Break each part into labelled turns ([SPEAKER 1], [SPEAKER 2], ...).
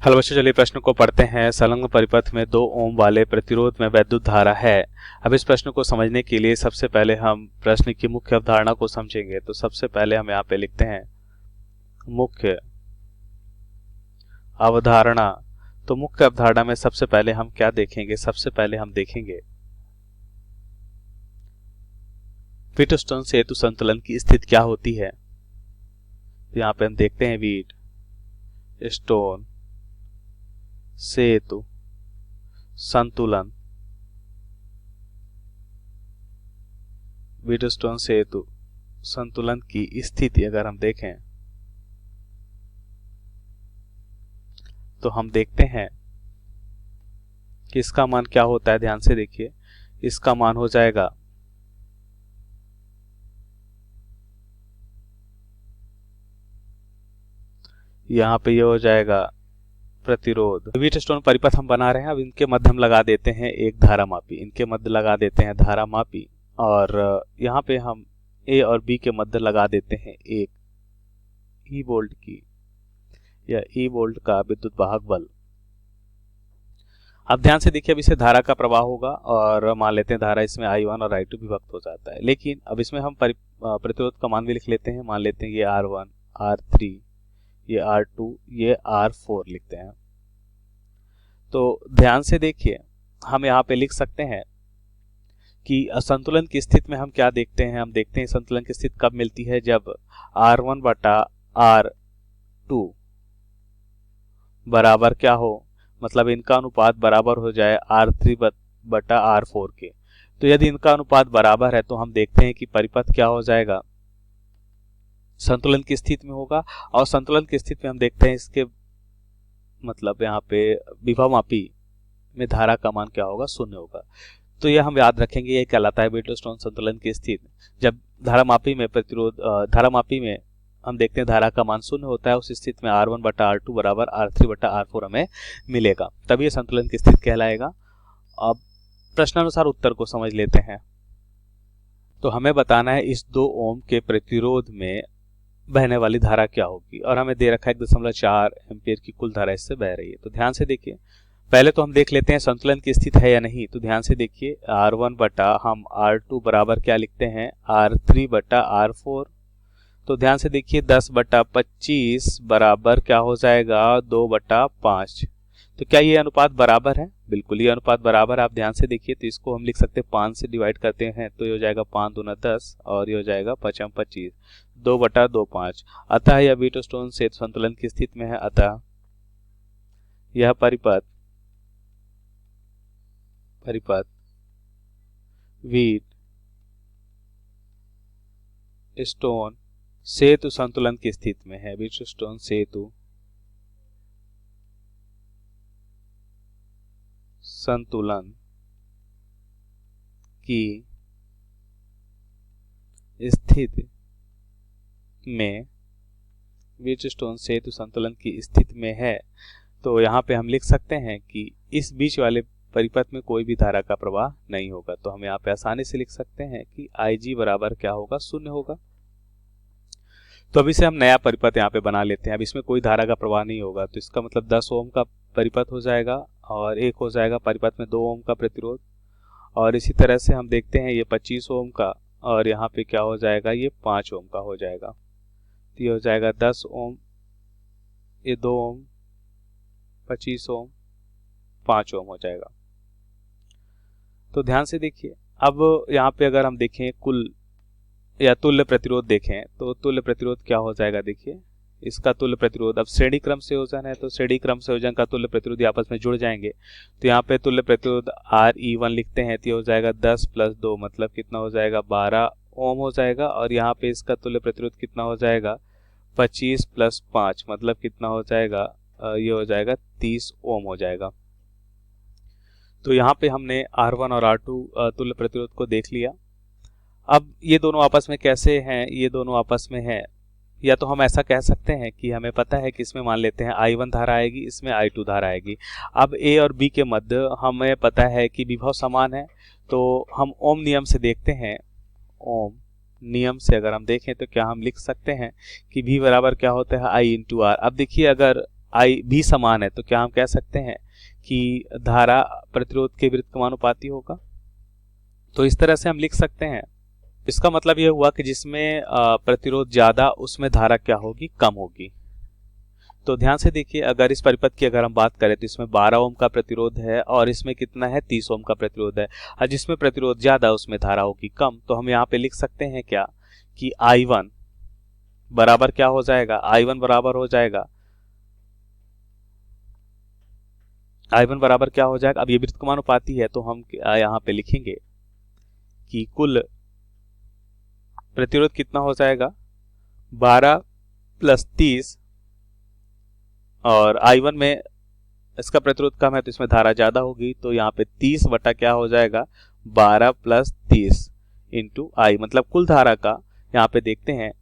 [SPEAKER 1] Hello बच्चों, चलिए प्रश्न को पढ़ते हैं। संलग्न परिपथ में 2 ओम वाले प्रतिरोध में वैद्युत धारा है। अब इस प्रश्न को समझने के लिए सबसे पहले हम प्रश्न की मुख्य अवधारणा को समझेंगे। तो सबसे पहले हम यहाँ पे लिखते हैं मुख्य अवधारणा। तो मुख्य अवधारणा में सबसे पहले हम क्या देखेंगे? सबसे पहले हम देखेंगे व्हीटस्टोन सेतु संतुलन की स्थिति क्या होती है। तो यहाँ पे हम देखते हैं व्हीटस्टोन सेतु संतुलन। व्हीटस्टोन सेतु संतुलन की स्थिति अगर हम देखें तो हम देखते हैं कि इसका मान क्या होता है। ध्यान से देखिए, इसका मान हो जाएगा यहाँ पे ये हो जाएगा प्रतिरोध। व्हीटस्टोन परिपथ हम बना रहे हैं। अब इनके मध्य हम लगा देते हैं एक धारा मापी, इनके मध्य लगा देते हैं धारा मापी, और यहाँ पे हम ए और बी के मध्य लगा देते हैं एक ई वोल्ट की या ई वोल्ट का विद्युत वाहक बल। अब ध्यान से देखिए, अब इसे धारा का प्रवाह होगा और मान लेते हैं धारा इसमें I1 और I2 विभक्त हो जाता है। लेकिन अब इसमें हम प्रतिरोध का मान भी लिख लेते हैं। मान लेते हैं ये R1, R3, ये R2, ये R4 लिखते हैं। तो ध्यान से देखिए, हम यहाँ पे लिख सकते हैं कि असंतुलन की स्थिति में हम क्या देखते हैं। हम देखते हैं संतुलन की स्थिति कब मिलती है, जब R1 बटा R2 बराबर क्या हो, मतलब इनका अनुपात बराबर हो जाए R3 बटा R4 के। तो यदि इनका अनुपात बराबर है तो हम देखते हैं कि परिपथ क्या हो जाएगा, संतुलन की स्थिति में होगा। और संतुलन की स्थिति में हम देखते हैं इसके मतलब यहाँ पे विभव मापी में धारा का मान क्या होगा, 0 होगा। तो यह हम याद रखेंगे, यह कहलाता है व्हीटस्टोन संतुलन की स्थिति। जब धारा मापी में हम देखते हैं धारा का मान 0 होता है, उस स्थिति में R1 बटा R2 बराबर R3 बटा R4 हमें मिलेगा, तभी यह संतुलन की स्थिति कहलाएगा। अब प्रश्नानुसार उत्तर को समझ लेते हैं। तो हमें बताना है इस 2 ओम के प्रतिरोध में बहने वाली धारा क्या होगी, और हमें दे रखा है 1.4 एम्पियर की कुल धारा इससे बह रही है। तो ध्यान से देखिए, पहले तो हम देख लेते हैं संतुलन की स्थिति है या नहीं। तो ध्यान से देखिए, R1 बटा हम R2 बराबर क्या लिखते हैं, R3 बटा R4। तो ध्यान से देखिए 10 बटा 25 बराबर क्या हो जाएगा, 2 बटा 5। तो क्या ये अनुपात बराबर है? बिल्कुल ये अनुपात बराबर। आप ध्यान से देखिए, तो इसको हम लिख सकते हैं 5 से डिवाइड करते हैं तो ये हो जाएगा 5 दूना 10 और ये हो जाएगा 5 25, 2 बटा 2 5। अतः यह व्हीटस्टोन सेतु संतुलन की स्थिति में है। अतः यह परिपथ व्हीटस्टोन सेतु संतुलन की स्थिति में है। व्हीटस्टोन सेतु संतुलन की स्थिति में, व्हीटस्टोन सेतु संतुलन की स्थिति में है। तो यहाँ पे हम लिख सकते हैं कि इस बीच वाले परिपथ में कोई भी धारा का प्रवाह नहीं होगा। तो हम यहाँ पे आसानी से लिख सकते हैं कि IG बराबर क्या होगा, 0 होगा। तो अभी से हम नया परिपथ यहाँ पे बना लेते हैं। अब इसमें कोई धारा का प्रवाह नहीं होगा, तो इसका मतलब 10 ओम का परिपथ हो जाएगा और एक हो जाएगा परिपथ में 2 ओम का प्रतिरोध। और इसी तरह से हम देखते हैं ये 25 ओम का, और यहाँ पे क्या हो जाएगा, ये 5 ओम का हो जाएगा। तो ये हो जाएगा 10 ओम, ये 2 ओम, 25 ओम, 5 ओम हो जाएगा। तो ध्यान से देखिए, अब यहाँ पे अगर हम देखें कुल या तुल्य प्रतिरोध देखें तो तुल्य प्रतिरोध क्या हो जाएगा। देखिए इसका तुल्य प्रतिरोध, अब श्रेणी क्रम संयोजन है तो श्रेणी क्रम संयोजन का तुल्य प्रतिरोध आपस में जुड़ जाएंगे। तो यहाँ पे तुल्य प्रतिरोध RE1 लिखते हैं, तो ये हो जाएगा 10 प्लस 2 मतलब कितना हो जाएगा, 12 ओम हो जाएगा। और यहाँ पे इसका तुल्य प्रतिरोध कितना हो जाएगा, 25 प्लस 5 मतलब कितना हो जाएगा, ये हो जाएगा 30 ओम हो जाएगा। तो यहाँ पे हमने R1 और R2 तुल्य प्रतिरोध को देख लिया। अब ये दोनों आपस में कैसे हैं, ये दोनों आपस में हैं, या तो हम ऐसा कह सकते हैं कि हमें पता है कि इसमें मान लेते हैं I1 धारा आएगी, इसमें I2 धारा आएगी। अब A और B के मध्य हमें पता है कि विभव समान है, तो हम ओम नियम से देखते हैं। ओम नियम से अगर हम देखें तो क्या हम लिख सकते हैं कि V बराबर क्या होता है, I इंटू R। अब देखिए, अगर आई भी समान है तो क्या हम कह सकते हैं कि धारा प्रतिरोध के विरुद्ध समानुपाती होगा। तो इस तरह से हम लिख सकते हैं। इसका मतलब यह हुआ कि जिसमें प्रतिरोध ज्यादा उसमें धारा क्या होगी, कम होगी। तो ध्यान से देखिए, अगर इस परिपथ की अगर हम बात करें तो इसमें 12 ओम का प्रतिरोध है और इसमें कितना है, 30 ओम का प्रतिरोध है। और जिसमें प्रतिरोध ज्यादा उसमें धारा होगी कम। तो हम यहाँ पे लिख सकते हैं क्या कि I1 बराबर क्या हो जाएगा, I1 बराबर हो जाएगा, I1 बराबर क्या हो जाएगा। अब ये व्युत्क्रमानुपाती है तो हम यहाँ पे लिखेंगे कि कुल प्रतिरोध कितना हो जाएगा, 12 + 30, और I1 में इसका प्रतिरोध कम है तो इसमें धारा ज्यादा होगी। तो यहाँ पे 30 बटा क्या हो जाएगा, 12 + 30 इंटू I, मतलब कुल धारा का यहाँ पे देखते हैं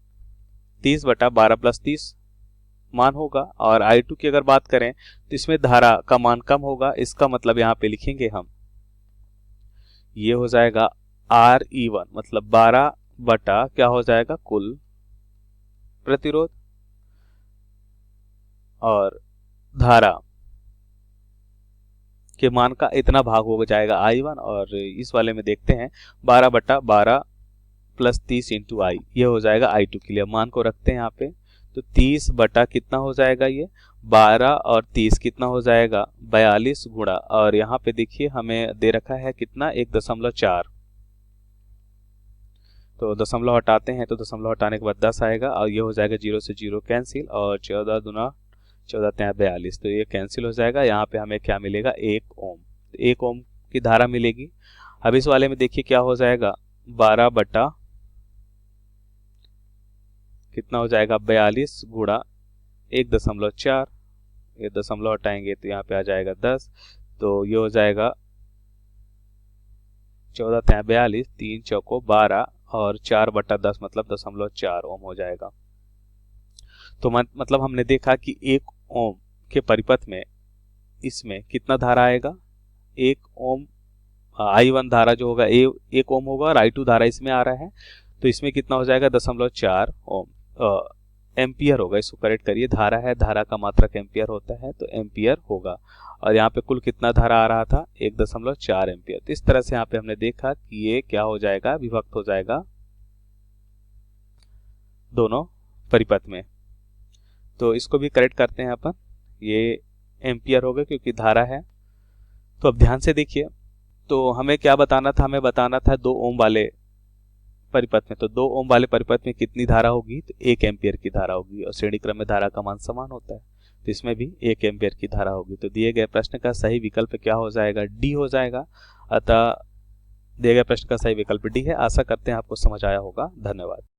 [SPEAKER 1] 30 बटा 12 + 30 मान होगा। और I2 की अगर बात करें तो इसमें धारा का मान कम होगा। इसका मतलब यहाँ पे लिखेंगे हम, ये हो जाएगा RE1, मतलब 12 बटा क्या हो जाएगा, कुल प्रतिरोध, और धारा के मान का इतना भाग हो जाएगा I1। और इस वाले में देखते हैं 12 बटा 12 + 30 इंटू I, ये हो जाएगा I2 के लिए। मान को रखते हैं यहाँ पे, तो 30 बटा कितना हो जाएगा, ये 12 और 30 कितना हो जाएगा, 42 गुणा, और यहाँ पे देखिए हमें दे रखा है कितना, 1.4। तो दशमलव हटाते हैं तो दशमलव हटाने के बाद 10 आएगा और ये हो जाएगा 0 से 0 कैंसिल, और 14 दूना 14 × 42, तो ये कैंसिल हो जाएगा। यहाँ पे हमें क्या मिलेगा, 1 ओम, 1 ओम की धारा मिलेगी। अब इस वाले में देखिए क्या हो जाएगा, 12 बटा कितना हो जाएगा, 42 गुणा 1.4, ये दशमलव हटाएंगे तो यहाँ पे आ जाएगा 10, तो ये हो जाएगा 14 × 42, 3 चौको 12 और 4 बटा 10 मतलब 0.4 ओम हो जाएगा। तो मतलब हमने देखा कि 1 ओम के परिपथ में इसमें कितना धारा आएगा, 1 ओम I1 धारा जो होगा 1 ओम होगा, और I2 धारा इसमें आ रहा है तो इसमें कितना हो जाएगा, 0.4 ओम एम्पियर होगा। इसको करेक्ट करिए, धारा है, धारा का मात्रक एम्पियर होता है तो एम्पियर होगा। और यहाँ पे कुल कितना धारा आ रहा था, 1.4 एम्पियर। तो इस तरह से यहाँ पे हमने देखा कि ये क्या हो जाएगा, विभक्त हो जाएगा दोनों परिपथ में। तो इसको भी करेक्ट करते हैं अपन, ये एम्पियर होगा क्योंकि धारा है। तो अब ध्यान से देखिए, तो हमें क्या बताना था, हमें बताना था 2 ओम वाले परिपथ में। तो 2 ओम वाले परिपथ में कितनी धारा होगी, तो 1 एम्पियर की धारा होगी, और श्रेणी क्रम में धारा का मान समान होता है तो इसमें भी 1 एम्पियर की धारा होगी। तो दिए गए प्रश्न का सही विकल्प क्या हो जाएगा, डी हो जाएगा। अतः दिए गए प्रश्न का सही विकल्प डी है। आशा करते हैं आपको समझ आया होगा। धन्यवाद।